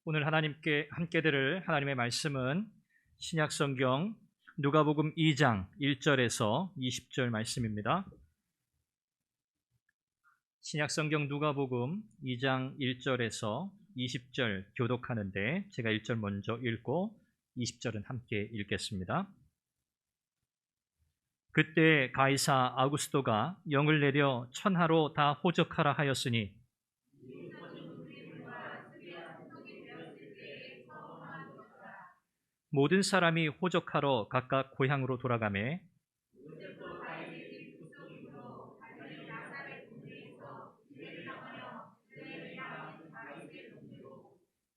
오늘 하나님께 함께 들을 하나님의 말씀은 신약성경 누가복음 2장 1절에서 20절 말씀입니다. 신약성경 누가복음 2장 1절에서 20절 교독하는데 제가 1절 먼저 읽고 20절은 함께 읽겠습니다. 그때 가이사 아구스도가 영을 내려 천하로 다 호적하라 하였으니 모든 사람이 호적하러 각각 고향으로 돌아가매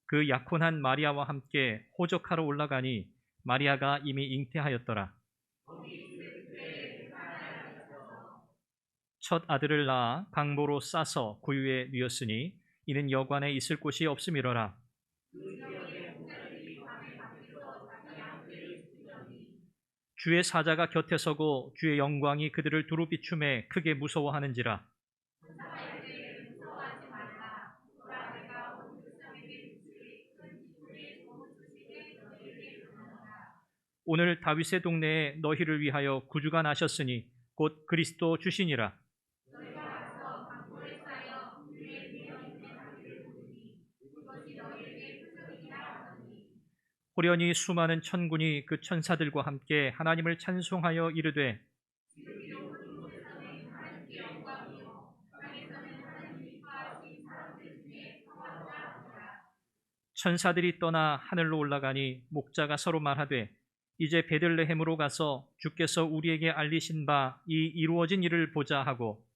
그 약혼한 마리아와 함께 호적하러 올라가니 마리아가 이미 잉태하였더라. 첫 아들을 낳아 강보로 싸서 구유에 뉘었으니 이는 여관에 있을 곳이 없음이로라. 주의 사자가 곁에 서고 주의 영광이 그들을 두루 비춤에 크게 무서워하는지라. 오늘 다윗의 동네에 너희를 위하여 구주가 나셨으니 곧 그리스도 주시니라. 호련히 수많은 천군이 그 천사들과 함께 하나님을 찬송하여 이르되 천사들이 떠나 하늘로 올라가니 목자가 서로 말하되 이제 베들레헴으로 가서 주께서 우리에게 알리신 바 이 이루어진 일을 보자 하고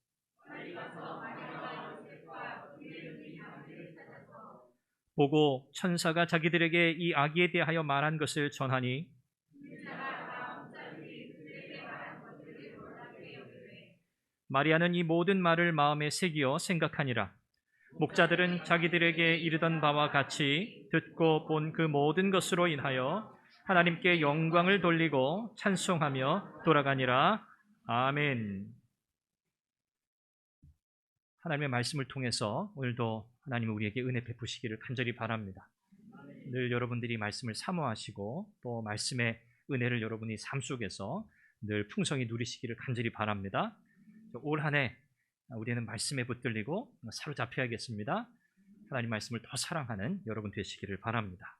보고 천사가 자기들에게 이 아기에 대하여 말한 것을 전하니 마리아는 이 모든 말을 마음에 새기어 생각하니라. 목자들은 자기들에게 이르던 바와 같이 듣고 본 그 모든 것으로 인하여 하나님께 영광을 돌리고 찬송하며 돌아가니라. 아멘. 하나님의 말씀을 통해서 오늘도 하나님은 우리에게 은혜 베푸시기를 간절히 바랍니다. 늘 여러분들이 말씀을 사모하시고 또 말씀의 은혜를 여러분이 삶 속에서 늘 풍성히 누리시기를 간절히 바랍니다. 올 한 해 우리는 말씀에 붙들리고 사로잡혀야겠습니다. 하나님 말씀을 더 사랑하는 여러분 되시기를 바랍니다.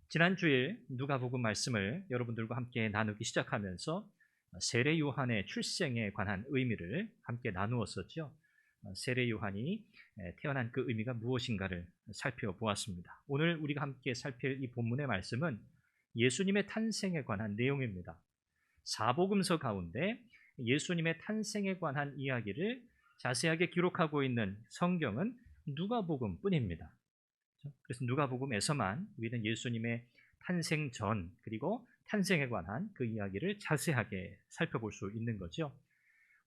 지난 주일 누가복음 말씀을 여러분들과 함께 나누기 시작하면서 세례 요한의 출생에 관한 의미를 함께 나누었었죠. 세례 요한이 태어난 그 의미가 무엇인가를 살펴보았습니다. 오늘 우리가 함께 살필 이 본문의 말씀은 예수님의 탄생에 관한 내용입니다. 사복음서 가운데 예수님의 탄생에 관한 이야기를 자세하게 기록하고 있는 성경은 누가복음뿐입니다. 그래서 누가복음에서만 우리는 예수님의 탄생 전 그리고 탄생에 관한 그 이야기를 자세하게 살펴볼 수 있는 거죠.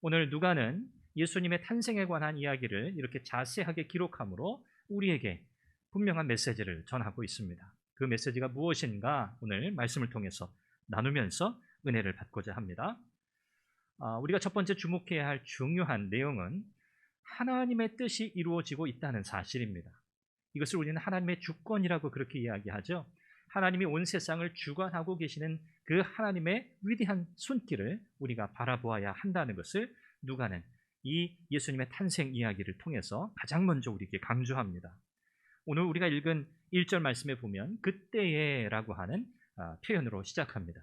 오늘 누가는 예수님의 탄생에 관한 이야기를 이렇게 자세하게 기록함으로 우리에게 분명한 메시지를 전하고 있습니다. 그 메시지가 무엇인가 오늘 말씀을 통해서 나누면서 은혜를 받고자 합니다. 우리가 첫 번째 주목해야 할 중요한 내용은 하나님의 뜻이 이루어지고 있다는 사실입니다. 이것을 우리는 하나님의 주권이라고 그렇게 이야기하죠. 하나님이 온 세상을 주관하고 계시는 그 하나님의 위대한 손길을 우리가 바라보아야 한다는 것을 누가는 이 예수님의 탄생 이야기를 통해서 가장 먼저 우리에게 강조합니다. 오늘 우리가 읽은 1절 말씀에 보면 그때에라고 하는 표현으로 시작합니다.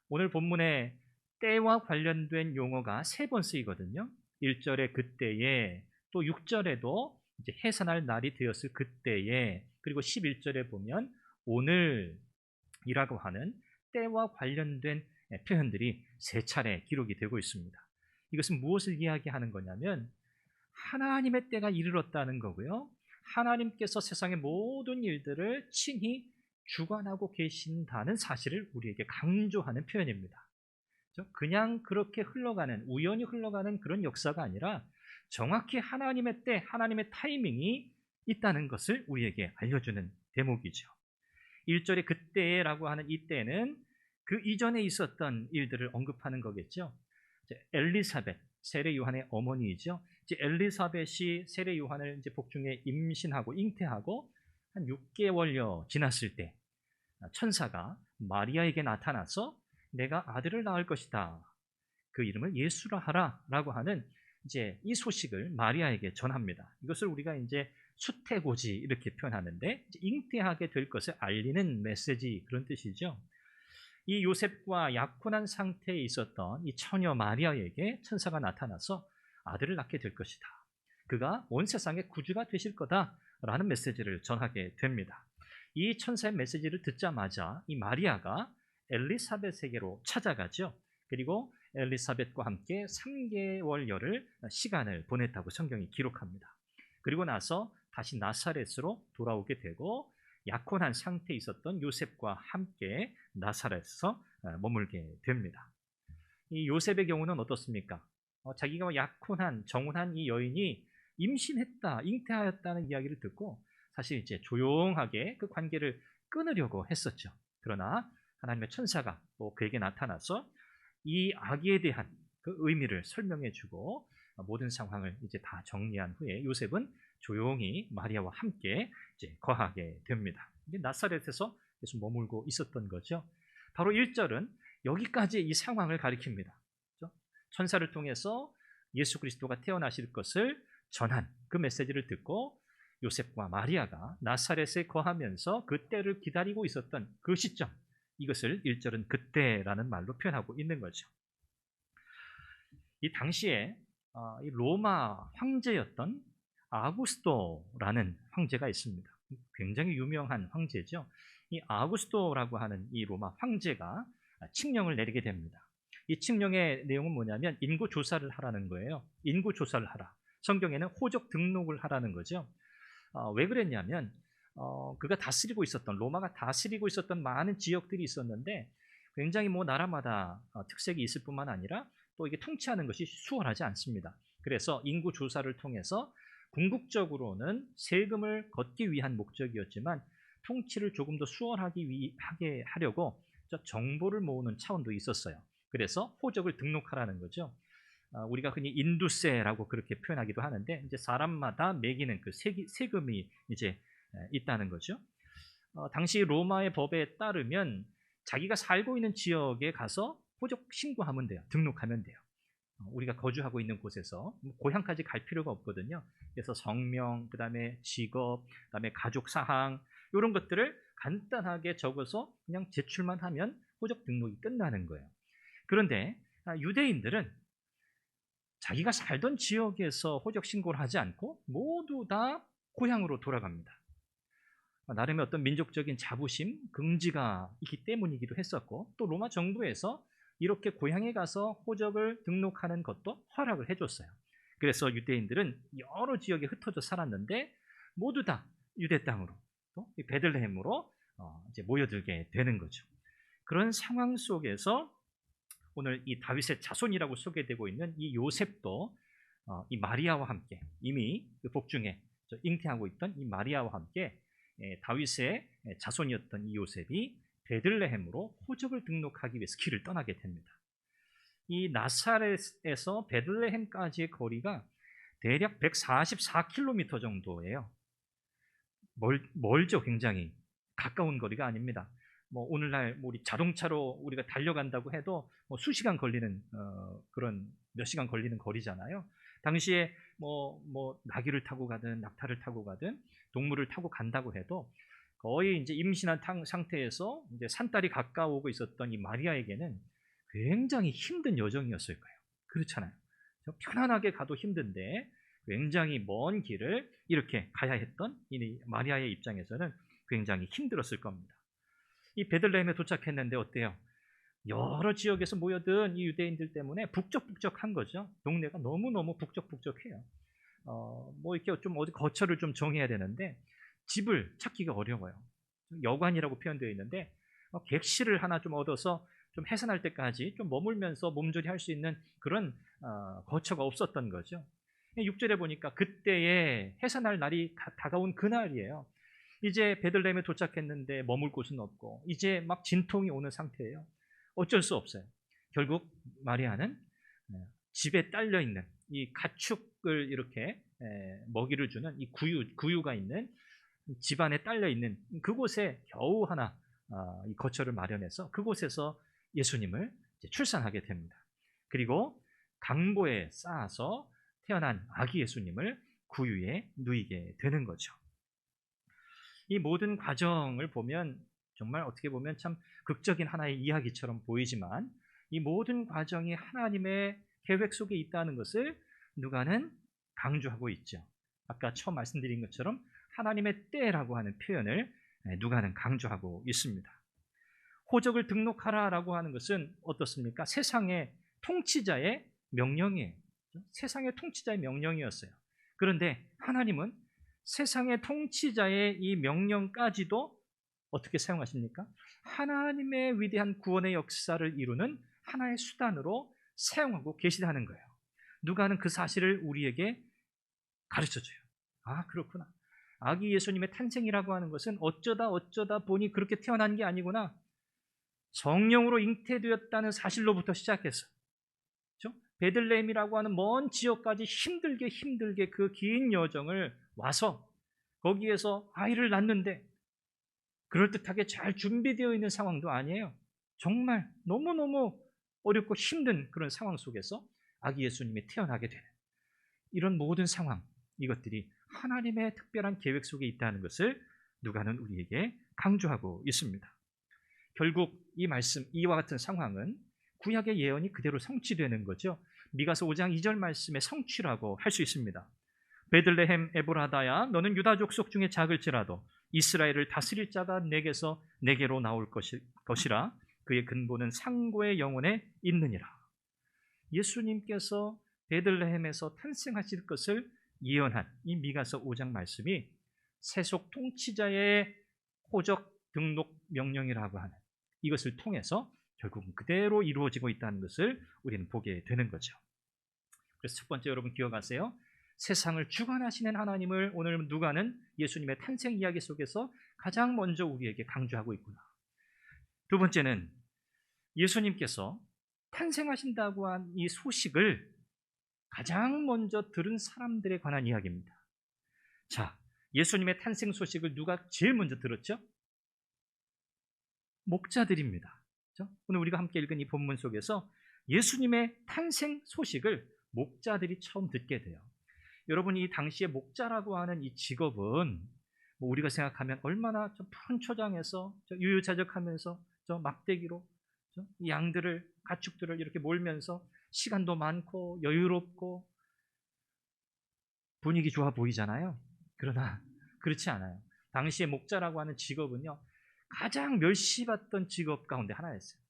오늘 본문에 때와 관련된 용어가 3번 쓰이거든요. 1절에 그때에, 또 6절에도 이제 해산할 날이 되었을 그때에, 그리고 11절에 보면 오늘이라고 하는 때와 관련된 표현들이 3차례 기록이 되고 있습니다. 이것은 무엇을 이야기하는 거냐면 하나님의 때가 이르렀다는 거고요. 하나님께서 세상의 모든 일들을 친히 주관하고 계신다는 사실을 우리에게 강조하는 표현입니다. 그냥 그렇게 흘러가는, 우연히 흘러가는 그런 역사가 아니라 정확히 하나님의 때, 하나님의 타이밍이 있다는 것을 우리에게 알려주는 대목이죠. 1절에 그때라고 하는 이 때는 그 이전에 있었던 일들을 언급하는 거겠죠. 엘리사벳, 세례 요한의 어머니이죠. 이제 엘리사벳이 세례 요한을 이제 복중에 임신하고 잉태하고 한 6개월여 지났을 때 천사가 마리아에게 나타나서 내가 아들을 낳을 것이다. 그 이름을 예수라 하라라고 하는 이제 이 소식을 마리아에게 전합니다. 이것을 우리가 이제 수태고지 이렇게 표현하는데 잉태하게 될 것을 알리는 메시지 그런 뜻이죠. 이 요셉과 약혼한 상태에 있었던 이 처녀 마리아에게 천사가 나타나서 아들을 낳게 될 것이다. 그가 온 세상의 구주가 되실 거다라는 메시지를 전하게 됩니다. 이 천사의 메시지를 듣자마자 이 마리아가 엘리사벳에게로 찾아가죠. 그리고 엘리사벳과 함께 3개월여를 시간을 보냈다고 성경이 기록합니다. 그리고 나서 다시 나사렛으로 돌아오게 되고 약혼한 상태에 있었던 요셉과 함께 나사렛에서 머물게 됩니다. 이 요셉의 경우는 어떻습니까? 자기가 약혼한 정혼한 이 여인이 임신했다, 잉태하였다는 이야기를 듣고 사실 이제 조용하게 그 관계를 끊으려고 했었죠. 그러나 하나님의 천사가 또 그에게 나타나서 이 아기에 대한 그 의미를 설명해주고 모든 상황을 이제 다 정리한 후에 요셉은 조용히 마리아와 함께 이제 거하게 됩니다. 이게 나사렛에서 계속 머물고 있었던 거죠. 바로 1절은 여기까지 이 상황을 가리킵니다. 그렇죠? 천사를 통해서 예수 그리스도가 태어나실 것을 전한 그 메시지를 듣고 요셉과 마리아가 나사렛에 거하면서 그 때를 기다리고 있었던 그 시점, 이것을 1절은 그때라는 말로 표현하고 있는 거죠. 이 당시에 이 로마 황제였던 아구스토라는 황제가 있습니다. 굉장히 유명한 황제죠. 이 아구스토라고 하는 이 로마 황제가 칙령을 내리게 됩니다. 이 칙령의 내용은 뭐냐면 인구 조사를 하라는 거예요. 인구 조사를 하라. 성경에는 호적 등록을 하라는 거죠. 왜 그랬냐면 그가 다스리고 있었던, 로마가 다스리고 있었던 많은 지역들이 있었는데 굉장히 뭐 나라마다 특색이 있을 뿐만 아니라 또 이게 통치하는 것이 수월하지 않습니다. 그래서 인구 조사를 통해서 궁극적으로는 세금을 걷기 위한 목적이었지만 통치를 조금 더 수월하게 하려고 정보를 모으는 차원도 있었어요. 그래서 호적을 등록하라는 거죠. 우리가 흔히 인두세라고 그렇게 표현하기도 하는데 이제 사람마다 매기는 그 세금이 이제 있다는 거죠. 당시 로마의 법에 따르면 자기가 살고 있는 지역에 가서 호적 신고하면 돼요. 등록하면 돼요. 우리가 거주하고 있는 곳에서 고향까지 갈 필요가 없거든요. 그래서 성명, 그 다음에 직업, 그 다음에 가족 사항 이런 것들을 간단하게 적어서 그냥 제출만 하면 호적 등록이 끝나는 거예요. 그런데 유대인들은 자기가 살던 지역에서 호적 신고를 하지 않고 모두 다 고향으로 돌아갑니다. 나름의 어떤 민족적인 자부심, 긍지가 있기 때문이기도 했었고 또 로마 정부에서 이렇게 고향에 가서 호적을 등록하는 것도 허락을 해줬어요. 그래서 유대인들은 여러 지역에 흩어져 살았는데 모두 다 유대 땅으로 또 베들레헴으로 이제 모여들게 되는 거죠. 그런 상황 속에서 오늘 이 다윗의 자손이라고 소개되고 있는 이 요셉도 이 마리아와 함께 이미 그 복중에 잉태하고 있던 이 마리아와 함께 다윗의 자손이었던 이 요셉이 베들레헴으로 호적을 등록하기 위해서 길을 떠나게 됩니다. 이 나사렛에서 베들레헴까지의 거리가 대략 144km 정도예요. 멀죠, 굉장히. 가까운 거리가 아닙니다. 뭐 오늘날 우리 자동차로 우리가 달려간다고 해도 뭐 수시간 걸리는 그런 몇 시간 걸리는 거리잖아요. 당시에 뭐 나귀를 타고 가든 낙타를 타고 가든 동물을 타고 간다고 해도 거의 이제 임신한 상태에서 이제 산딸이 가까우고 있었던 이 마리아에게는 굉장히 힘든 여정이었을 거예요. 그렇잖아요. 편안하게 가도 힘든데 굉장히 먼 길을 이렇게 가야 했던 이 마리아의 입장에서는 굉장히 힘들었을 겁니다. 이 베들레헴에 도착했는데 어때요? 여러 지역에서 모여든 이 유대인들 때문에 북적북적한 거죠. 동네가 너무너무 북적북적해요. 뭐 이렇게 좀 어디 거처를 좀 정해야 되는데 집을 찾기가 어려워요. 여관이라고 표현되어 있는데 객실을 하나 좀 얻어서 좀 해산할 때까지 좀 머물면서 몸조리 할 수 있는 그런 거처가 없었던 거죠. 6절에 보니까 그때에 해산할 날이 다가온 그날이에요. 이제 베들레헴에 도착했는데 머물 곳은 없고 이제 막 진통이 오는 상태예요. 어쩔 수 없어요. 결국 마리아는 집에 딸려 있는 이 가축을 이렇게 먹이를 주는 이 구유가 있는 집안에 딸려 있는 그곳에 겨우 하나 이 거처를 마련해서 그곳에서 예수님을 출산하게 됩니다. 그리고 강보에 쌓아서 태어난 아기 예수님을 구유에 누이게 되는 거죠. 이 모든 과정을 보면 정말 어떻게 보면 참 극적인 하나의 이야기처럼 보이지만 이 모든 과정이 하나님의 계획 속에 있다는 것을 누가는 강조하고 있죠. 아까 처음 말씀드린 것처럼 하나님의 때라고 하는 표현을 누가는 강조하고 있습니다. 호적을 등록하라라고 하는 것은 어떻습니까? 세상의 통치자의 명령이에요. 세상의 통치자의 명령이었어요. 그런데 하나님은 세상의 통치자의 이 명령까지도 어떻게 사용하십니까? 하나님의 위대한 구원의 역사를 이루는 하나의 수단으로 사용하고 계시다는 거예요. 누가는 그 사실을 우리에게 가르쳐줘요. 아, 그렇구나. 아기 예수님의 탄생이라고 하는 것은 어쩌다 보니 그렇게 태어난 게 아니구나. 성령으로 잉태되었다는 사실로부터 시작해서 베들레헴이라고 하는 먼 지역까지 힘들게 그 긴 여정을 와서 거기에서 아이를 낳는데 그럴듯하게 잘 준비되어 있는 상황도 아니에요. 정말 너무너무 어렵고 힘든 그런 상황 속에서 아기 예수님이 태어나게 되는 이런 모든 상황, 이것들이 하나님의 특별한 계획 속에 있다는 것을 누가는 우리에게 강조하고 있습니다. 결국 이 말씀, 이와 같은 상황은 구약의 예언이 그대로 성취되는 거죠. 미가서 5장 2절 말씀의 성취라고 할 수 있습니다. 베들레헴 에브라다야, 너는 유다 족속 중에 작을지라도 이스라엘을 다스릴 자가 내게로 나올 것이라. 그의 근본은 상고의 영혼에 있느니라. 예수님께서 베들레헴에서 탄생하실 것을 예언한 이 미가서 5장 말씀이 세속 통치자의 호적 등록 명령이라고 하는 이것을 통해서 결국은 그대로 이루어지고 있다는 것을 우리는 보게 되는 거죠. 그래서 첫 번째, 여러분 기억하세요. 세상을 주관하시는 하나님을 오늘 누가는 예수님의 탄생 이야기 속에서 가장 먼저 우리에게 강조하고 있구나. 두 번째는 예수님께서 탄생하신다고 한 이 소식을 가장 먼저 들은 사람들에 관한 이야기입니다. 자, 예수님의 탄생 소식을 누가 제일 먼저 들었죠? 목자들입니다. 그렇죠? 오늘 우리가 함께 읽은 이 본문 속에서 예수님의 탄생 소식을 목자들이 처음 듣게 돼요. 여러분, 이 당시에 목자라고 하는 이 직업은 우리가 생각하면 얼마나 푸른 초장에서 유유자적하면서 막대기로 이 양들을, 가축들을 이렇게 몰면서 시간도 많고 여유롭고 분위기 좋아 보이잖아요. 그러나 그렇지 않아요. 당시에 목자라고 하는 직업은요, 가장 멸시받던 직업 가운데 하나였어요.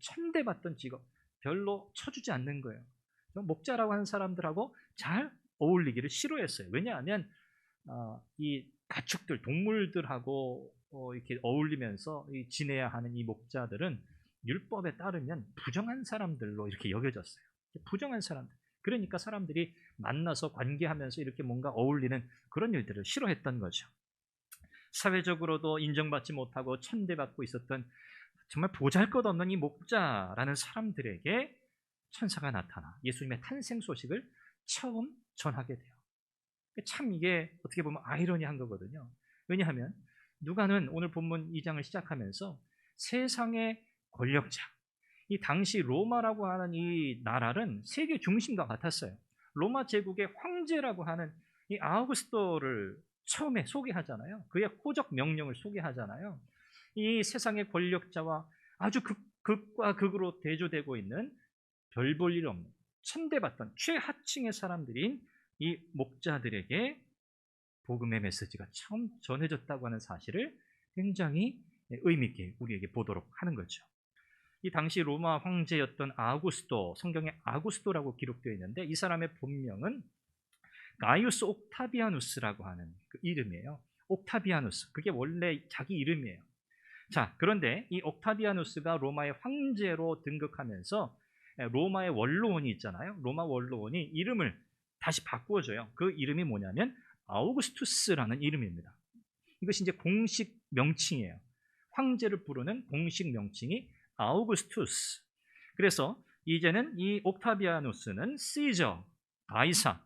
천대받던 직업, 별로 쳐주지 않는 거예요. 목자라고 하는 사람들하고 잘 어울리기를 싫어했어요. 왜냐하면 이 가축들, 동물들하고 이렇게 어울리면서 지내야 하는 이 목자들은 율법에 따르면 부정한 사람들로 이렇게 여겨졌어요. 부정한 사람들. 그러니까 사람들이 만나서 관계하면서 이렇게 뭔가 어울리는 그런 일들을 싫어했던 거죠. 사회적으로도 인정받지 못하고 천대받고 있었던 정말 보잘것없는 이 목자라는 사람들에게 천사가 나타나 예수님의 탄생 소식을 처음 전하게 돼요. 참 이게 어떻게 보면 아이러니한 거거든요. 왜냐하면 누가는 오늘 본문 2장을 시작하면서 세상의 권력자, 이 당시 로마라고 하는 이 나라는 세계 중심과 같았어요. 로마 제국의 황제라고 하는 이 아우구스토를 처음에 소개하잖아요. 그의 호적 명령을 소개하잖아요. 이 세상의 권력자와 아주 극과 극으로 대조되고 있는 별 볼 일 없는 천대받던 최하층의 사람들인 이 목자들에게 복음의 메시지가 처음 전해졌다고 하는 사실을 굉장히 의미 있게 우리에게 보도록 하는 거죠. 이 당시 로마 황제였던 아우구스토, 성경에 아구스토라고 기록되어 있는데 이 사람의 본명은 가이우스 옥타비아누스라고 하는 그 이름이에요. 옥타비아누스, 그게 원래 자기 이름이에요. 자, 그런데 이 옥타비아누스가 로마의 황제로 등극하면서 로마의 원로원이 있잖아요. 로마 원로원이 이름을 다시 바꾸어줘요. 그 이름이 뭐냐면 아우구스투스라는 이름입니다. 이것이 이제 공식 명칭이에요. 황제를 부르는 공식 명칭이 아우구스투스. 그래서 이제는 이 옥타비아누스는 시저, 가이사,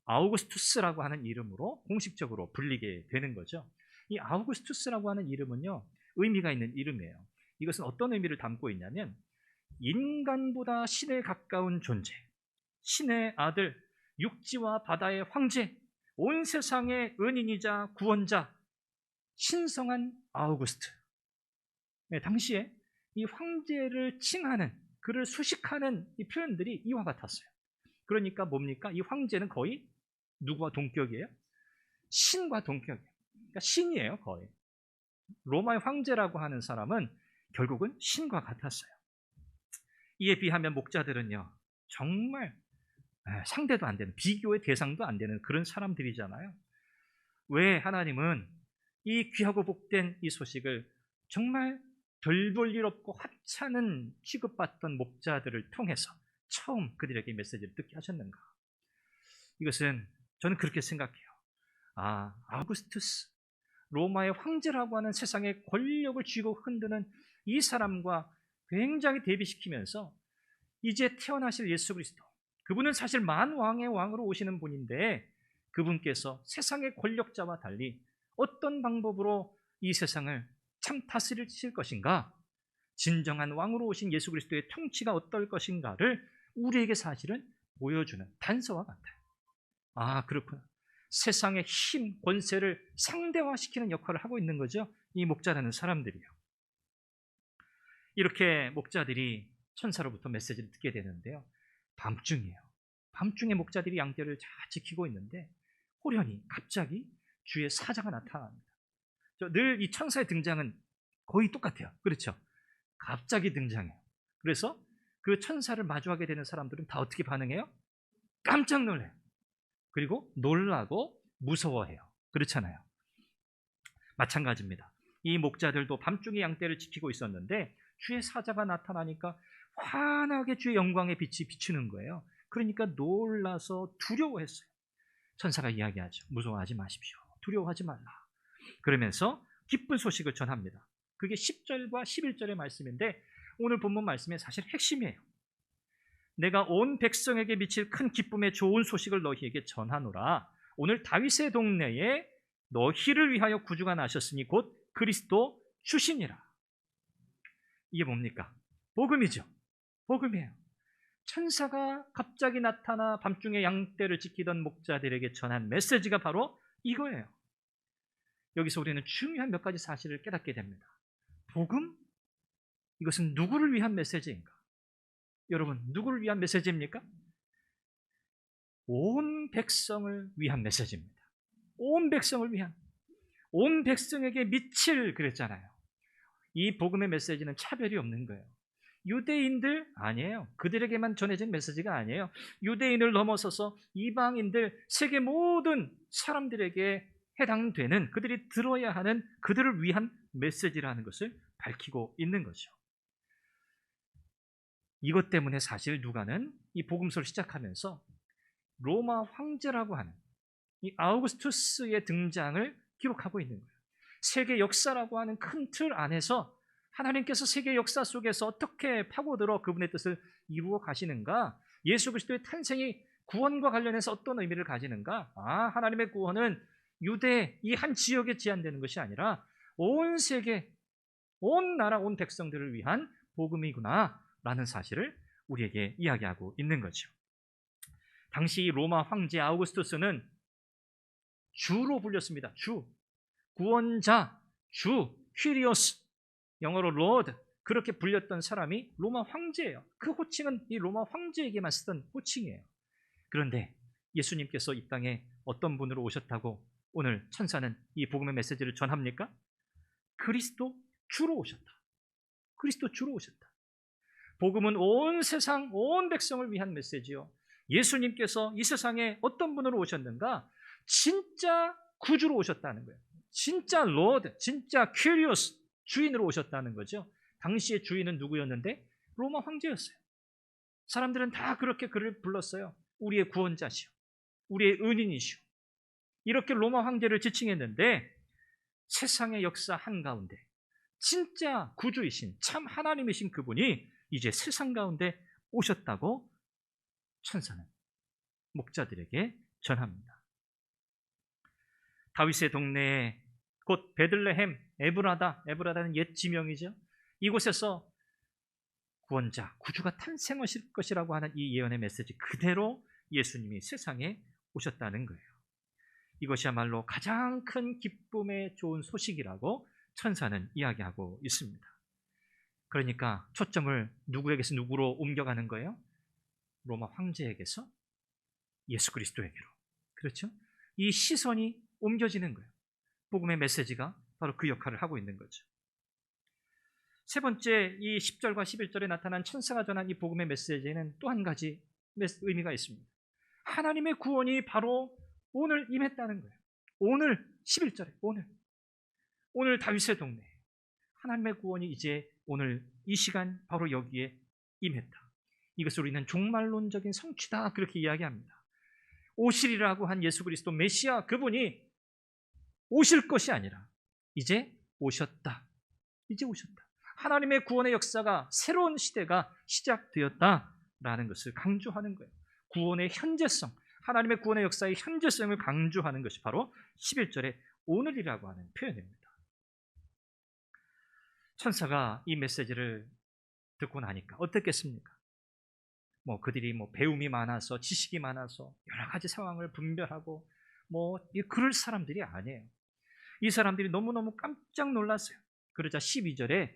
아우구스투스라고 하는 이름으로 공식적으로 불리게 되는 거죠. 이 아우구스투스라고 하는 이름은요, 의미가 있는 이름이에요. 이것은 어떤 의미를 담고 있냐면 인간보다 신에 가까운 존재, 신의 아들, 육지와 바다의 황제, 온 세상의 은인이자 구원자, 신성한 아우구스트. 네, 당시에 이 황제를 칭하는, 그를 수식하는 이 표현들이 이와 같았어요. 그러니까 뭡니까? 이 황제는 거의 누구와 동격이에요? 신과 동격이에요. 그러니까 신이에요, 거의. 로마의 황제라고 하는 사람은 결국은 신과 같았어요. 이에 비하면 목자들은요, 정말 상대도 안 되는, 비교의 대상도 안 되는 그런 사람들이잖아요. 왜 하나님은 이 귀하고 복된 이 소식을 정말 별 볼 일 없고 하찮은 취급받던 목자들을 통해서 처음 그들에게 메시지를 듣게 하셨는가? 이것은 저는 그렇게 생각해요. 아우구스투스, 로마의 황제라고 하는 세상의 권력을 쥐고 흔드는 이 사람과 굉장히 대비시키면서 이제 태어나실 예수 그리스도, 그분은 사실 만왕의 왕으로 오시는 분인데 그분께서 세상의 권력자와 달리 어떤 방법으로 이 세상을 참 다스리실 것인가, 진정한 왕으로 오신 예수 그리스도의 통치가 어떨 것인가를 우리에게 사실은 보여주는 단서와 같아요. 그렇구나. 세상의 힘, 권세를 상대화시키는 역할을 하고 있는 거죠, 이 목자라는 사람들이요. 이렇게 목자들이 천사로부터 메시지를 듣게 되는데요, 밤중이에요. 밤중에 목자들이 양떼를 잘 지키고 있는데 호련히 갑자기 주의 사자가 나타납니다. 늘 이 천사의 등장은 거의 똑같아요. 그렇죠? 갑자기 등장해요. 그래서 그 천사를 마주하게 되는 사람들은 다 어떻게 반응해요? 깜짝 놀래요. 그리고 놀라고 무서워해요. 그렇잖아요. 마찬가지입니다. 이 목자들도 밤중에 양떼를 지키고 있었는데 주의 사자가 나타나니까 환하게 주의 영광의 빛이 비추는 거예요. 그러니까 놀라서 두려워했어요. 천사가 이야기하죠. 무서워하지 마십시오. 두려워하지 말라. 그러면서 기쁜 소식을 전합니다. 그게 10절과 11절의 말씀인데 오늘 본문 말씀의 사실 핵심이에요. 내가 온 백성에게 미칠 큰 기쁨의 좋은 소식을 너희에게 전하노라. 오늘 다윗의 동네에 너희를 위하여 구주가 나셨으니 곧 그리스도 주시니라. 이게 뭡니까? 복음이죠. 복음이에요. 천사가 갑자기 나타나 밤중에 양떼를 지키던 목자들에게 전한 메시지가 바로 이거예요. 여기서 우리는 중요한 몇 가지 사실을 깨닫게 됩니다. 복음? 이것은 누구를 위한 메시지인가? 여러분, 누구를 위한 메시지입니까? 온 백성을 위한 메시지입니다. 온 백성을 위한, 온 백성에게 미칠, 그랬잖아요. 이 복음의 메시지는 차별이 없는 거예요. 유대인들 아니에요. 그들에게만 전해진 메시지가 아니에요. 유대인을 넘어서서 이방인들, 세계 모든 사람들에게 해당되는, 그들이 들어야 하는, 그들을 위한 메시지라는 것을 밝히고 있는 거죠. 이것 때문에 사실 누가는 이 복음서를 시작하면서 로마 황제라고 하는 이 아우구스투스의 등장을 기록하고 있는 거예요. 세계 역사라고 하는 큰 틀 안에서 하나님께서 세계 역사 속에서 어떻게 파고들어 그분의 뜻을 이루어 가시는가, 예수 그리스도의 탄생이 구원과 관련해서 어떤 의미를 가지는가. 하나님의 구원은 유대 이 한 지역에 제한되는 것이 아니라 온 세계, 온 나라, 온 백성들을 위한 복음이구나 라는 사실을 우리에게 이야기하고 있는 거죠. 당시 로마 황제 아우구스투스는 주로 불렸습니다. 주, 구원자, 주, 퀴리오스, 영어로 로드, 그렇게 불렸던 사람이 로마 황제예요. 그 호칭은 이 로마 황제에게만 쓰던 호칭이에요. 그런데 예수님께서 이 땅에 어떤 분으로 오셨다고 오늘 천사는 이 복음의 메시지를 전합니까? 그리스도 주로 오셨다. 그리스도 주로 오셨다. 복음은 온 세상, 온 백성을 위한 메시지요. 예수님께서 이 세상에 어떤 분으로 오셨는가? 진짜 구주로 오셨다는 거예요. 진짜 로드, 진짜 퀴리오스, 주인으로 오셨다는 거죠. 당시의 주인은 누구였는데? 로마 황제였어요. 사람들은 다 그렇게 그를 불렀어요. 우리의 구원자시오, 우리의 은인이시오. 이렇게 로마 황제를 지칭했는데 세상의 역사 한가운데 진짜 구주이신, 참 하나님이신 그분이 이제 세상 가운데 오셨다고 천사는 목자들에게 전합니다. 다윗의 동네에 곧 베들레헴, 에브라다는 옛 지명이죠. 이곳에서 구원자, 구주가 탄생하실 것이라고 하는 이 예언의 메시지 그대로 예수님이 세상에 오셨다는 거예요. 이것이야말로 가장 큰 기쁨의 좋은 소식이라고 천사는 이야기하고 있습니다. 그러니까 초점을 누구에게서 누구로 옮겨가는 거예요? 로마 황제에게서 예수 그리스도에게로. 그렇죠? 이 시선이 옮겨지는 거예요. 복음의 메시지가 바로 그 역할을 하고 있는 거죠. 세 번째, 이 10절과 11절에 나타난 천사가 전한 이 복음의 메시지에는 또 한 가지 의미가 있습니다. 하나님의 구원이 바로 오늘 임했다는 거예요. 오늘 11절에 오늘 다윗의 동네 하나님의 구원이 이제 오늘 이 시간 바로 여기에 임했다. 이것을 우리는 종말론적인 성취다 그렇게 이야기합니다. 오시리라고 한 예수 그리스도 메시아 그분이 오실 것이 아니라 이제 오셨다. 이제 오셨다. 하나님의 구원의 역사가 새로운 시대가 시작되었다라는 것을 강조하는 거예요. 구원의 현재성, 하나님의 구원의 역사의 현재성을 강조하는 것이 바로 11절의 오늘이라고 하는 표현입니다. 천사가 이 메시지를 듣고 나니까 어떻겠습니까? 그들이 배움이 많아서 지식이 많아서 여러 가지 상황을 분별하고 그럴 사람들이 아니에요. 이 사람들이 너무너무 깜짝 놀랐어요. 그러자 12절에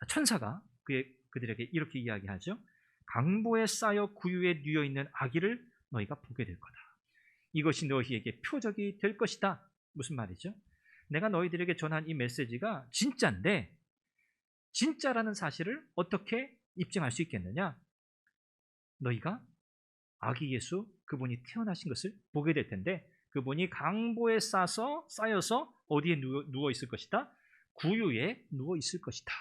천사가 그들에게 이렇게 이야기하죠. 강보에 쌓여 구유에 뉘어 있는 아기를 너희가 보게 될 거다. 이것이 너희에게 표적이 될 것이다. 무슨 말이죠? 내가 너희들에게 전한 이 메시지가 진짜인데 진짜라는 사실을 어떻게 입증할 수 있겠느냐? 너희가 아기 예수 그분이 태어나신 것을 보게 될 텐데 그분이 강보에 쌓여서 어디에 누워 있을 것이다? 구유에 누워 있을 것이다.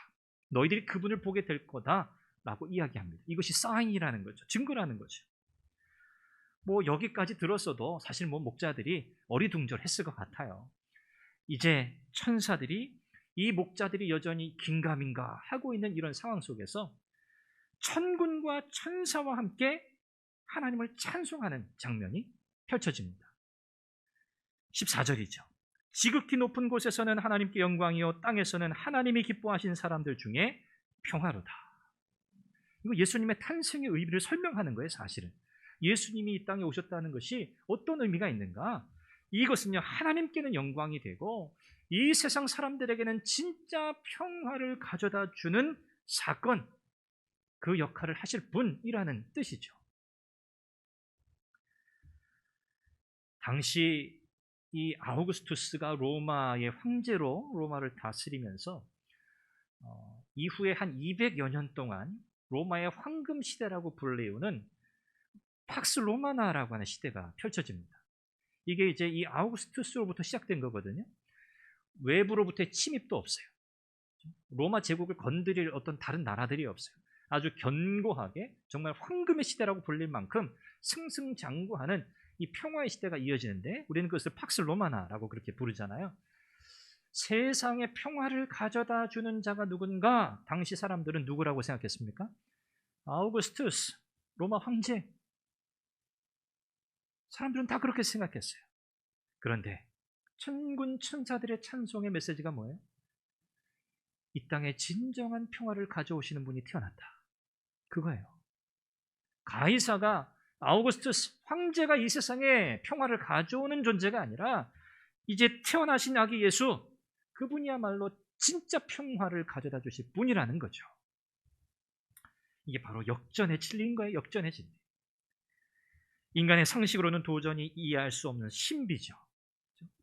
너희들이 그분을 보게 될 거다라고 이야기합니다. 이것이 사인이라는 거죠. 증거라는 거죠. 여기까지 들었어도 사실 목자들이 어리둥절했을 것 같아요. 이제 천사들이 이 목자들이 여전히 긴가민가 하고 있는 이런 상황 속에서 천군과 천사와 함께 하나님을 찬송하는 장면이 펼쳐집니다. 14절이죠. 지극히 높은 곳에서는 하나님께 영광이요 땅에서는 하나님이 기뻐하신 사람들 중에 평화로다. 이거 예수님의 탄생의 의미를 설명하는 거예요. 사실은 예수님이 이 땅에 오셨다는 것이 어떤 의미가 있는가? 이것은요 하나님께는 영광이 되고 이 세상 사람들에게는 진짜 평화를 가져다 주는 사건, 그 역할을 하실 분이라는 뜻이죠. 당시 이 아우구스투스가 로마의 황제로 로마를 다스리면서 이후에 한 200여 년 동안 로마의 황금 시대라고 불리우는 팍스 로마나라고 하는 시대가 펼쳐집니다. 이게 이제 이 아우구스투스로부터 시작된 거거든요. 외부로부터의 침입도 없어요. 로마 제국을 건드릴 어떤 다른 나라들이 없어요. 아주 견고하게 정말 황금의 시대라고 불릴 만큼 승승장구하는 이 평화의 시대가 이어지는데 우리는 그것을 팍스 로마나라고 그렇게 부르잖아요. 세상에 평화를 가져다 주는 자가 누군가? 당시 사람들은 누구라고 생각했습니까? 아우구스투스, 로마 황제. 사람들은 다 그렇게 생각했어요. 그런데 천군 천사들의 찬송의 메시지가 뭐예요? 이 땅에 진정한 평화를 가져오시는 분이 태어났다. 그거예요. 가이사가 아우구스투스 황제가 이 세상에 평화를 가져오는 존재가 아니라 이제 태어나신 아기 예수 그분이야말로 진짜 평화를 가져다 주실 분이라는 거죠. 이게 바로 역전의 진리인 거예요. 역전의 진리. 인간의 상식으로는 도저히 이해할 수 없는 신비죠.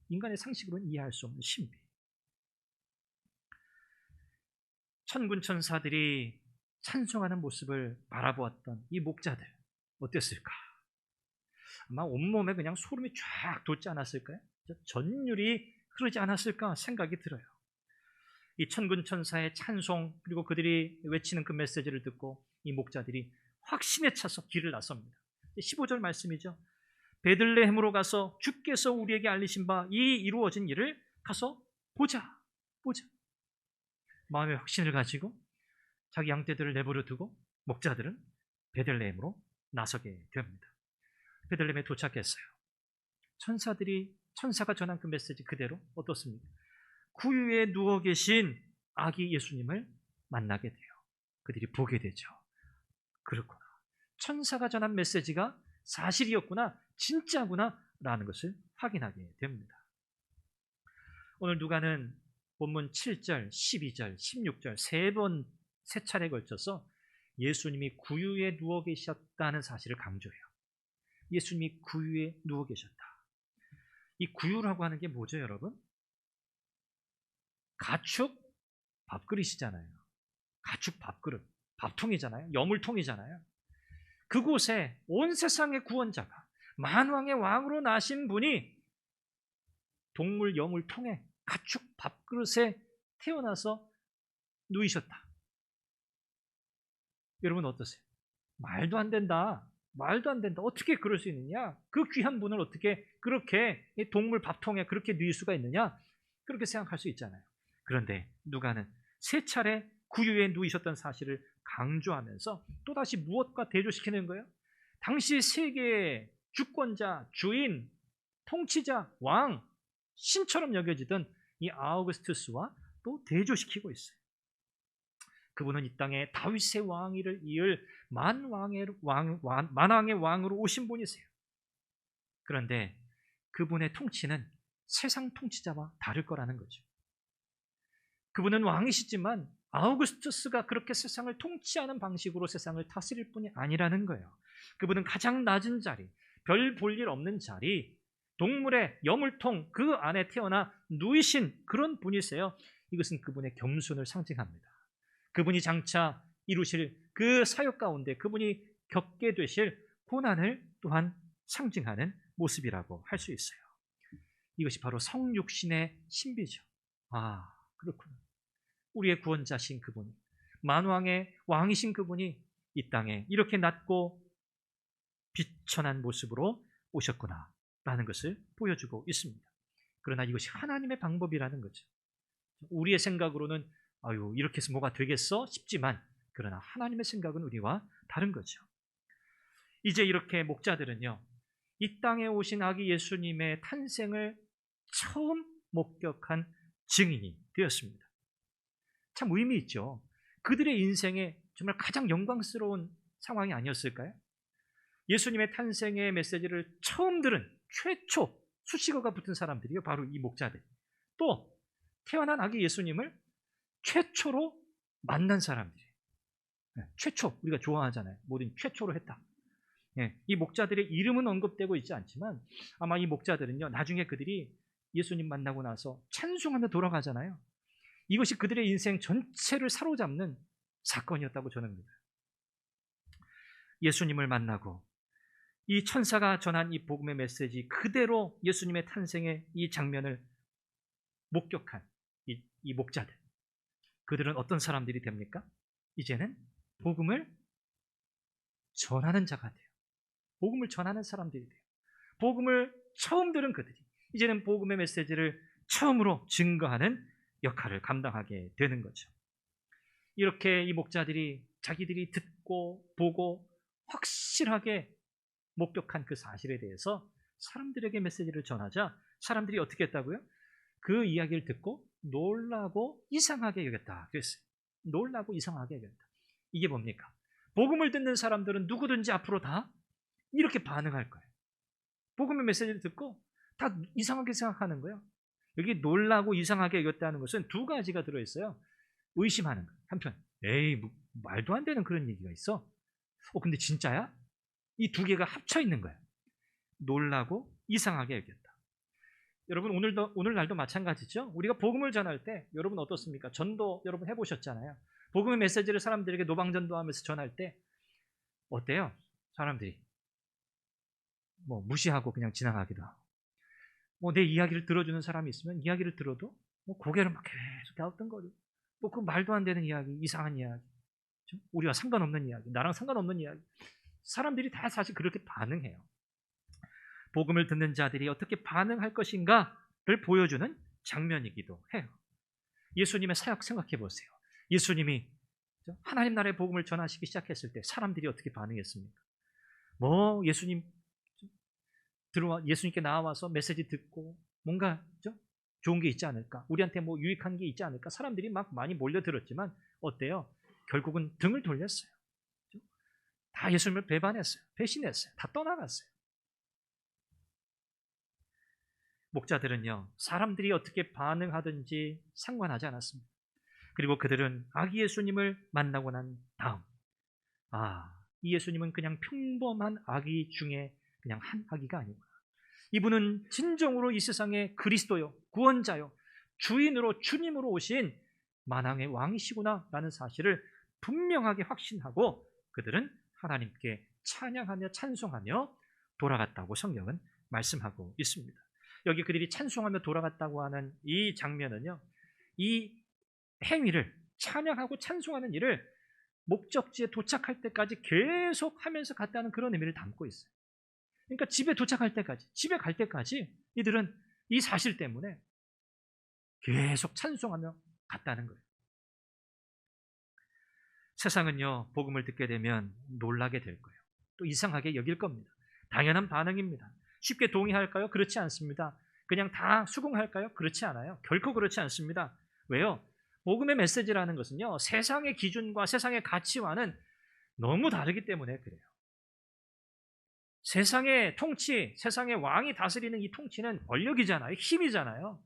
인간의 상식으로는 이해할 수 없는 신비. 천군 천사들이 찬송하는 모습을 바라보았던 이 목자들 어땠을까? 아마 온몸에 그냥 소름이 쫙 돋지 않았을까요? 전율이 흐르지 않았을까 생각이 들어요. 이 천군 천사의 찬송 그리고 그들이 외치는 그 메시지를 듣고 이 목자들이 확신에 차서 길을 나섭니다. 15절 말씀이죠. 베들레헴으로 가서 주께서 우리에게 알리신 바 이 이루어진 일을 가서 보자. 마음의 확신을 가지고 자기 양떼들을 내버려 두고 목자들은 베들레헴으로 나서게 됩니다. 베들레헴에 도착했어요. 천사들이 천사가 전한 그 메시지 그대로 어떻습니까? 구유에 누워 계신 아기 예수님을 만나게 돼요. 그들이 보게 되죠. 그렇구나. 천사가 전한 메시지가 사실이었구나, 진짜구나 라는 것을 확인하게 됩니다. 오늘 누가는 본문 7절, 12절, 16절 세 차례에 걸쳐서 예수님이 구유에 누워 계셨다는 사실을 강조해요. 예수님이 구유에 누워 계셨다. 이 구유라고 하는 게 뭐죠, 여러분? 가축 밥그릇이잖아요. 가축 밥그릇, 밥통이잖아요. 여물통이잖아요. 그곳에 온 세상의 구원자가 만왕의 왕으로 나신 분이 동물 여물통에 가축 밥그릇에 태어나서 누이셨다. 여러분 어떠세요? 말도 안 된다. 말도 안 된다. 어떻게 그럴 수 있느냐? 그 귀한 분을 어떻게 그렇게 동물 밥통에 그렇게 누일 수가 있느냐? 그렇게 생각할 수 있잖아요. 그런데 누가는 세 차례 구유에 누이셨던 사실을 강조하면서 또다시 무엇과 대조시키는 거예요? 당시 세계의 주권자, 주인, 통치자, 왕, 신처럼 여겨지던 이 아우구스투스와 또 대조시키고 있어요. 그분은 이 땅에 다윗의 왕위를 이을 만왕의 왕으로 오신 분이세요. 그런데 그분의 통치는 세상 통치자와 다를 거라는 거죠. 그분은 왕이시지만 아우구스투스가 그렇게 세상을 통치하는 방식으로 세상을 다스릴 분이 아니라는 거예요. 그분은 가장 낮은 자리, 별 볼 일 없는 자리, 동물의 여물통 그 안에 태어나 누이신 그런 분이세요. 이것은 그분의 겸손을 상징합니다. 그분이 장차 이루실 그 사역 가운데 그분이 겪게 되실 고난을 또한 상징하는 모습이라고 할 수 있어요. 이것이 바로 성육신의 신비죠. 아, 그렇구나. 우리의 구원자신 그분이, 만왕의 왕이신 그분이 이 땅에 이렇게 낮고 비천한 모습으로 오셨구나 라는 것을 보여주고 있습니다. 그러나 이것이 하나님의 방법이라는 거죠. 우리의 생각으로는 아유 이렇게 해서 뭐가 되겠어? 싶지만 그러나 하나님의 생각은 우리와 다른 거죠. 이제 이렇게 목자들은요, 이 땅에 오신 아기 예수님의 탄생을 처음 목격한 증인이 되었습니다. 참 의미 있죠. 그들의 인생에 정말 가장 영광스러운 상황이 아니었을까요? 예수님의 탄생의 메시지를 처음 들은 최초 수식어가 붙은 사람들이요, 바로 이 목자들. 또 태어난 아기 예수님을 최초로 만난 사람들이에요. 최초, 우리가 좋아하잖아요. 뭐든 최초로 했다. 이 목자들의 이름은 언급되고 있지 않지만 아마 이 목자들은요, 나중에 그들이 예수님 만나고 나서 찬송하며 돌아가잖아요. 이것이 그들의 인생 전체를 사로잡는 사건이었다고 저는 믿어요. 예수님을 만나고 이 천사가 전한 이 복음의 메시지 그대로 예수님의 탄생의 이 장면을 목격한 이 목자들, 그들은 어떤 사람들이 됩니까? 이제는 복음을 전하는 자가 돼요. 복음을 전하는 사람들이 돼요. 복음을 처음 들은 그들이 이제는 복음의 메시지를 처음으로 증거하는 역할을 감당하게 되는 거죠. 이렇게 이 목자들이 자기들이 듣고 보고 확실하게 목격한 그 사실에 대해서 사람들에게 메시지를 전하자 사람들이 어떻게 했다고요? 그 이야기를 듣고 놀라고 이상하게 여겼다 그랬어요. 놀라고 이상하게 여겼다. 이게 뭡니까? 복음을 듣는 사람들은 누구든지 앞으로 다 이렇게 반응할 거예요. 복음의 메시지를 듣고 다 이상하게 생각하는 거예요. 여기 놀라고 이상하게 여겼다는 것은 두 가지가 들어있어요. 의심하는 거예요. 한편 에이 말도 안 되는 그런 얘기가 있어. 근데 진짜야? 이 두 개가 합쳐 있는 거예요. 놀라고 이상하게 여겼다. 여러분 오늘날도 마찬가지죠. 우리가 복음을 전할 때 여러분 어떻습니까? 전도 여러분 해보셨잖아요. 복음의 메시지를 사람들에게 노방전도하면서 전할 때 어때요? 사람들이 뭐 무시하고 그냥 지나가기도 하고, 뭐 내 이야기를 들어주는 사람이 있으면 이야기를 들어도 뭐 고개를 막 계속 갸우뚱거리고, 뭐 그 말도 안 되는 이야기, 이상한 이야기, 우리와 상관없는 이야기, 나랑 상관없는 이야기, 사람들이 다 사실 그렇게 반응해요. 복음을 듣는 자들이 어떻게 반응할 것인가를 보여주는 장면이기도 해요. 예수님의 사역 생각해 보세요. 예수님이 하나님 나라의 복음을 전하시기 시작했을 때 사람들이 어떻게 반응했습니까? 뭐 예수님 예수님께 나와서 메시지 듣고 뭔가 좋은 게 있지 않을까, 우리한테 뭐 유익한 게 있지 않을까, 사람들이 막 많이 몰려들었지만 어때요? 결국은 등을 돌렸어요. 다 예수님을 배반했어요. 배신했어요. 다 떠나갔어요. 목자들은요, 사람들이 어떻게 반응하든지 상관하지 않았습니다. 그리고 그들은 아기 예수님을 만나고 난 다음, 이 예수님은 그냥 평범한 아기 중에 그냥 한 아기가 아니구나. 이분은 진정으로 이 세상의 그리스도요, 구원자요, 주인으로, 주님으로 오신 만왕의 왕이시구나 라는 사실을 분명하게 확신하고 그들은 하나님께 찬양하며 찬송하며 돌아갔다고 성경은 말씀하고 있습니다. 여기 그들이 찬송하며 돌아갔다고 하는 이 장면은요, 이 행위를, 찬양하고 찬송하는 일을 목적지에 도착할 때까지 계속 하면서 갔다는 그런 의미를 담고 있어요. 그러니까 집에 도착할 때까지, 집에 갈 때까지 이들은 이 사실 때문에 계속 찬송하며 갔다는 거예요. 세상은요, 복음을 듣게 되면 놀라게 될 거예요. 또 이상하게 여길 겁니다. 당연한 반응입니다. 쉽게 동의할까요? 그렇지 않습니다. 그냥 다 수긍할까요? 그렇지 않아요. 결코 그렇지 않습니다. 왜요? 복음의 메시지라는 것은요, 세상의 기준과 세상의 가치와는 너무 다르기 때문에 그래요. 세상의 통치, 세상의 왕이 다스리는 이 통치는 권력이잖아요. 힘이잖아요.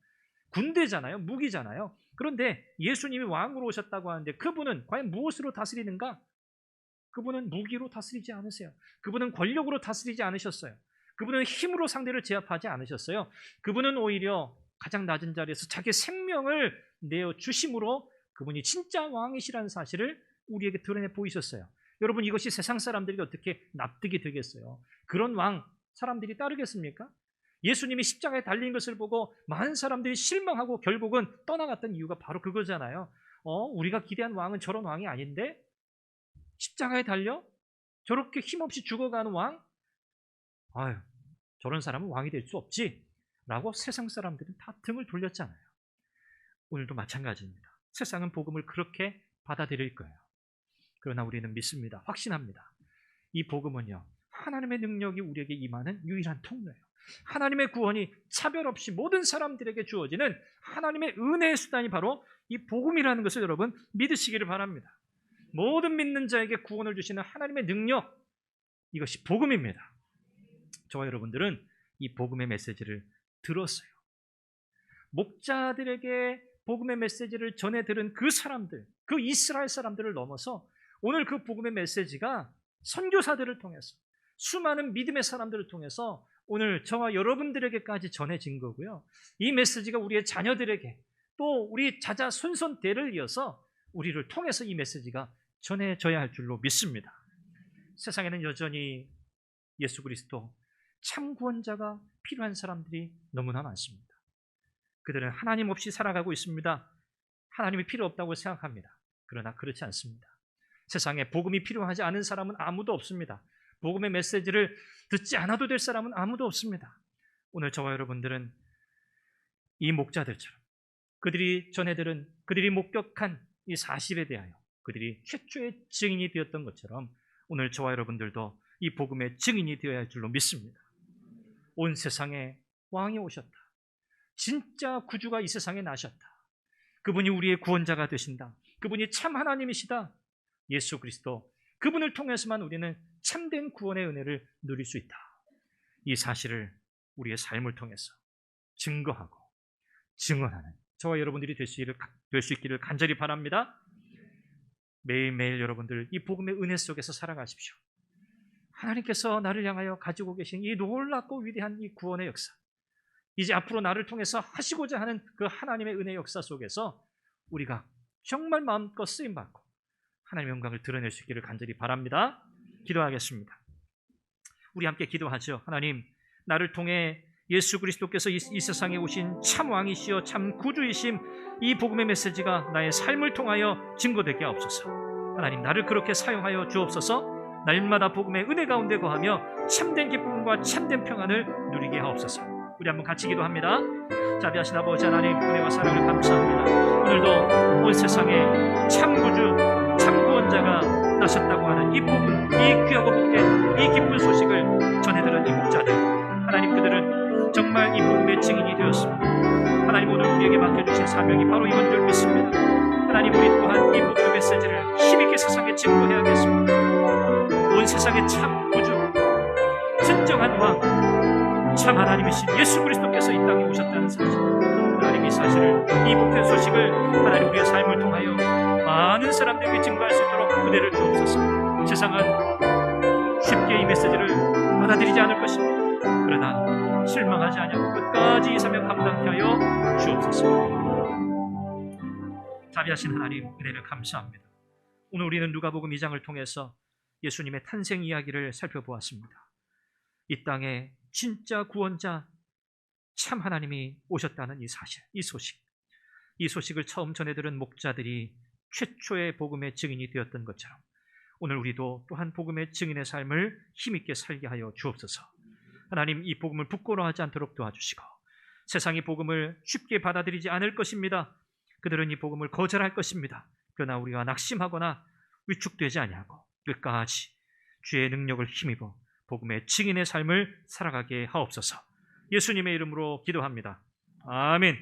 군대잖아요. 무기잖아요. 그런데 예수님이 왕으로 오셨다고 하는데 그분은 과연 무엇으로 다스리는가? 그분은 무기로 다스리지 않으세요. 그분은 권력으로 다스리지 않으셨어요. 그분은 힘으로 상대를 제압하지 않으셨어요. 그분은 오히려 가장 낮은 자리에서 자기 생명을 내어 주심으로 그분이 진짜 왕이시라는 사실을 우리에게 드러내 보이셨어요. 여러분, 이것이 세상 사람들이 어떻게 납득이 되겠어요? 그런 왕 사람들이 따르겠습니까? 예수님이 십자가에 달린 것을 보고 많은 사람들이 실망하고 결국은 떠나갔던 이유가 바로 그거잖아요. 우리가 기대한 왕은 저런 왕이 아닌데 십자가에 달려 저렇게 힘없이 죽어가는 왕? 저런 사람은 왕이 될 수 없지 라고 세상 사람들은 다 등을 돌렸잖아요. 오늘도 마찬가지입니다. 세상은 복음을 그렇게 받아들일 거예요. 그러나 우리는 믿습니다. 확신합니다. 이 복음은요, 하나님의 능력이 우리에게 임하는 유일한 통로예요. 하나님의 구원이 차별 없이 모든 사람들에게 주어지는 하나님의 은혜의 수단이 바로 이 복음이라는 것을 여러분 믿으시기를 바랍니다. 모든 믿는 자에게 구원을 주시는 하나님의 능력, 이것이 복음입니다. 저와 여러분들은 이 복음의 메시지를 들었어요. 목자들에게 복음의 메시지를 전해 들은 그 사람들, 그 이스라엘 사람들을 넘어서 오늘 그 복음의 메시지가 선교사들을 통해서, 수많은 믿음의 사람들을 통해서 오늘 저와 여러분들에게까지 전해진 거고요. 이 메시지가 우리의 자녀들에게, 또 우리 자자 손손대를 이어서 우리를 통해서 이 메시지가 전해져야 할 줄로 믿습니다. 세상에는 여전히 예수 그리스도 참 구원자가 필요한 사람들이 너무나 많습니다. 그들은 하나님 없이 살아가고 있습니다. 하나님이 필요 없다고 생각합니다. 그러나 그렇지 않습니다. 세상에 복음이 필요하지 않은 사람은 아무도 없습니다. 복음의 메시지를 듣지 않아도 될 사람은 아무도 없습니다. 오늘 저와 여러분들은 이 목자들처럼 그들이 전해들은, 그들이 목격한 이 사실에 대하여 그들이 최초의 증인이 되었던 것처럼 오늘 저와 여러분들도 이 복음의 증인이 되어야 할 줄로 믿습니다. 온 세상에 왕이 오셨다. 진짜 구주가 이 세상에 나셨다. 그분이 우리의 구원자가 되신다. 그분이 참 하나님이시다. 예수 그리스도, 그분을 통해서만 우리는 참된 구원의 은혜를 누릴 수 있다. 이 사실을 우리의 삶을 통해서 증거하고 증언하는 저와 여러분들이 될 수 있기를 간절히 바랍니다. 매일매일 여러분들 이 복음의 은혜 속에서 살아가십시오. 하나님께서 나를 향하여 가지고 계신 이 놀랍고 위대한 이 구원의 역사, 이제 앞으로 나를 통해서 하시고자 하는 그 하나님의 은혜 역사 속에서 우리가 정말 마음껏 쓰임받고 하나님의 영광을 드러낼 수 있기를 간절히 바랍니다. 기도하겠습니다. 우리 함께 기도하죠. 하나님, 나를 통해 예수 그리스도께서 이 세상에 오신 참 왕이시여 참 구주이심, 이 복음의 메시지가 나의 삶을 통하여 증거되게 하옵소서. 하나님, 나를 그렇게 사용하여 주옵소서. 날마다 복음의 은혜 가운데 거하며 참된 기쁨과 참된 평안을 누리게 하옵소서. 우리 한번 같이 기도합니다. 자비하신 아버지 하나님, 은혜와 사랑을 감사합니다. 오늘도 온 세상에 참 구주, 참 구원자가 나셨다고 하는 이 복음, 이 귀하고 복된 이 기쁜 소식을 전해들은 이 목자들, 하나님, 그들은 정말 이 복음의 증인이 되었습니다. 하나님, 오늘 우리에게 맡겨주신 사명이 바로 이건 줄 믿습니다. 하나님, 우리 또한 이 복음의 메시지를 힘있게 세상에 증거해야겠습니다. 온 세상의 참 구주, 진정한 왕, 참 하나님이신 예수 그리스도께서 이 땅에 오셨다는 사실, 하나님, 이 사실을, 이 복된 소식을 하나님 우리의 삶을 통하여 많은 사람들에게 증거할 수 있도록 은혜를 주옵소서. 세상은 쉽게 이 메시지를 받아들이지 않을 것입니다. 그러나 실망하지 아니하고 끝까지 이 사명 감당케 하여 주옵소서. 자비하신 하나님, 은혜를 감사합니다. 오늘 우리는 누가복음 2장을 통해서 예수님의 탄생 이야기를 살펴보았습니다. 이 땅에 진짜 구원자 참 하나님이 오셨다는 이 사실, 이 소식을 처음 전해들은 목자들이 최초의 복음의 증인이 되었던 것처럼 오늘 우리도 또한 복음의 증인의 삶을 힘있게 살게 하여 주옵소서. 하나님, 이 복음을 부끄러워하지 않도록 도와주시고 세상이 복음을 쉽게 받아들이지 않을 것입니다. 그들은 이 복음을 거절할 것입니다. 그러나 우리가 낙심하거나 위축되지 아니하고 끝까지 주의 능력을 힘입어 복음의 증인의 삶을 살아가게 하옵소서. 예수님의 이름으로 기도합니다. 아멘.